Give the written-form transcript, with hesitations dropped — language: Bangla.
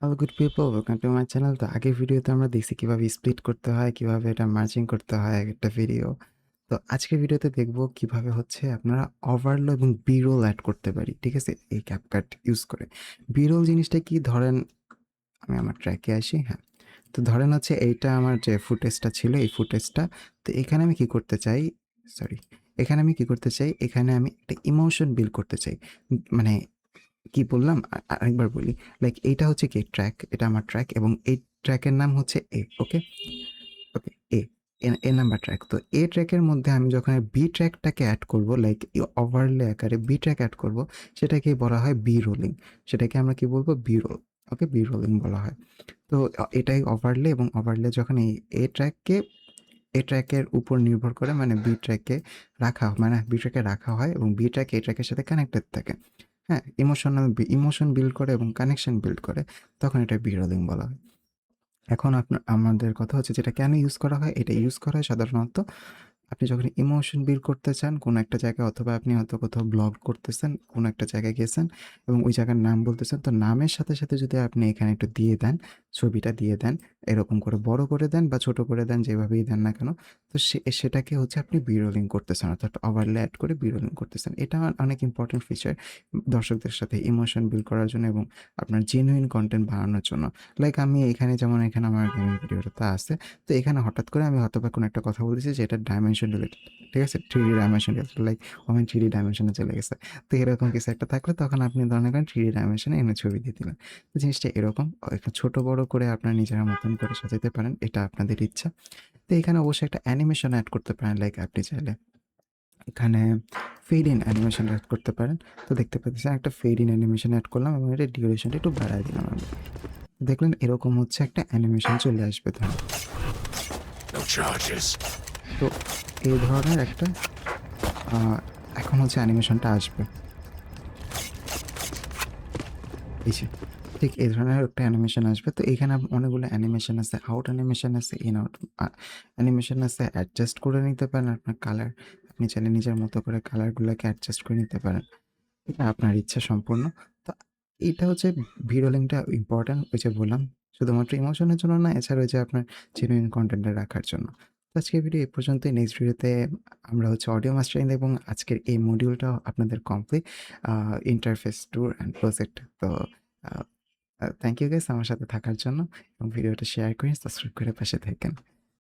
Hello good people, welcome to my channel. তো আগের ভিডিওতে আমরা দেখছি কিভাবে স্প্লিট করতে হয়, কিভাবে এটা মার্জিং করতে হয় একটা ভিডিও। তো আজকের ভিডিওতে দেখব কিভাবে হচ্ছে আপনারা ওভারলো এবং বি-রোল অ্যাড করতে পারি, ঠিক আছে, এই ক্যাপকাট ইউজ করে। বি-রোল জিনিসটা কি, ধরেন আমি আমার ট্র্যাকে আসি। হ্যাঁ, তো ধরেন হচ্ছে এইটা আমার যে ফুটেজটা ছিল, এই ফুটেজটা। তো এখানে আমি কি করতে চাই, সরি, এখানে আমি একটা ইমোশন বিল্ড করতে চাই। মানে কি বললাম, আরেকবার বলি। লাইক এইটা হচ্ছে কি ট্র্যাক, এটা আমার ট্র্যাক এবং এই ট্র্যাকের নাম হচ্ছে এ। ওকে ওকে এ এ নাম্বার ট্র্যাক। তো এ ট্র্যাকের মধ্যে আমি যখন বি ট্র্যাকটাকে অ্যাড করব, লাইক ওভারলে আকারে বি ট্র্যাক অ্যাড করব, সেটাকে বলা হয় বি রোলিং। সেটাকে আমরা কি বলবো, বি রোল। ওকে, বি রোলিং বলা হয়। তো এটাই ওভারলে, এবং ওভারলে যখন এই এ ট্র্যাককে এ ট্র্যাকের উপর নির্ভর করে, মানে বি ট্র্যাকে রাখা হয় এবং বি ট্র্যাক এ ট্র্যাকের সাথে কানেক্টেড থাকে। হ্যাঁ, ইমোশন বিল্ড করে এবং কানেকশন বিল্ড করে, তখন এটা বি রোলিং বলা হয়। এখন আমাদের কথা হচ্ছে যেটা কেন ইউজ করা হয়। এটা ইউজ করা হয় সাধারণত আপনি যখন ইমোশন বিল্ড করতে চান কোনো একটা জায়গায়, অথবা আপনি হয়তো কোথাও ব্লগ করতেছেন, কোনো একটা জায়গায় গেছেন এবং ওই জায়গার নাম বলতেছেন, তো নামের সাথে সাথে যদি আপনি এখানে একটু দিয়ে দেন, ছবিটা দিয়ে দেন, এরকম করে বড় করে দেন বা ছোট করে দেন, যেভাবেই দেন না কেন, তো সেটাকে হচ্ছে আপনি বিরোলিং করতেছেন, অর্থাৎ ওভারলে অ্যাড করে বিরোলিং করতেছেন। এটা অনেক ইম্পর্টেন্ট ফিচার দর্শকদের সাথে ইমোশন বিল্ড করার জন্য এবং আপনার জেনুইন কন্টেন্ট বানানোর জন্য। লাইক আমি এখানে, যেমন এখানে আমার গেমিং ভিডিওটা আছে, তো এখানে হঠাৎ করে আমি হয়তো বা কোনো একটা কথা বলতেছি যেটা ডাইমেনশন রিলেটেড, ঠিক আছে, 3D ডাইমেনশন রিলেটেড, লাইক আমি 3D ডাইমেনশনে চলে গেছে। তো এরকম কিছু একটা থাকলে তখন আপনি মনে করেন 3D ডাইমেনশনে এনে ছবি দিয়ে দিলেন। তো জিনিসটা এরকম একটু ছোট বড় করে আপনার নিজের মতন করে সাজাতে পারেন, এটা আপনাদের ইচ্ছা। তো এখানে অবশ্যই একটা অ্যানিমেশন অ্যাড করতে পারেন, লাইক আপনি চাইলে এখানে ফেড ইন অ্যানিমেশন অ্যাড করতে পারেন। তো দেখতে পাচ্ছেন একটা ফেড ইন অ্যানিমেশন অ্যাড করলাম এবং এটা ডিউরেশনটা একটু বাড়ায় দিলাম আমি। দেখলেন এরকম হচ্ছে একটা অ্যানিমেশন চলে আসবে ধরুন। তো এই ধরনের একটা এখন হচ্ছে অ্যানিমেশনটা আসবে, এই যে ঠিক এই ধরনের একটা অ্যানিমেশন আসবে। তো এখানে অনেকগুলো অ্যানিমেশন আছে, আউট অ্যানিমেশন আছে, ইন আউট অ্যানিমেশন আছে। অ্যাডজাস্ট করে নিতে পারেন আপনার কালার, আপনি চাইলে নিজের মতো করে কালারগুলোকে অ্যাডজাস্ট করে নিতে পারেন, এটা আপনার ইচ্ছা সম্পূর্ণ। তো এটা হচ্ছে ভিডিও লিঙ্কটা ইম্পর্ট্যান্ট, ওই যে বললাম, শুধুমাত্র ইমোশনের জন্য না, এছাড়া ওই যে আপনার জেনুইন কন্টেন্টটা রাখার জন্য। তো আজকের ভিডিও এই পর্যন্তই। নেক্সট ভিডিওতে আমরা হচ্ছে অডিও মাস্টারিং এবং আজকের এই মডিউলটা আপনাদের complete, interface tour and project. তো থ্যাংক ইউ গাইস আমার সাথে থাকার জন্য, এবং ভিডিওটা শেয়ার করে সাবস্ক্রাইব করে পাশে থাকেন।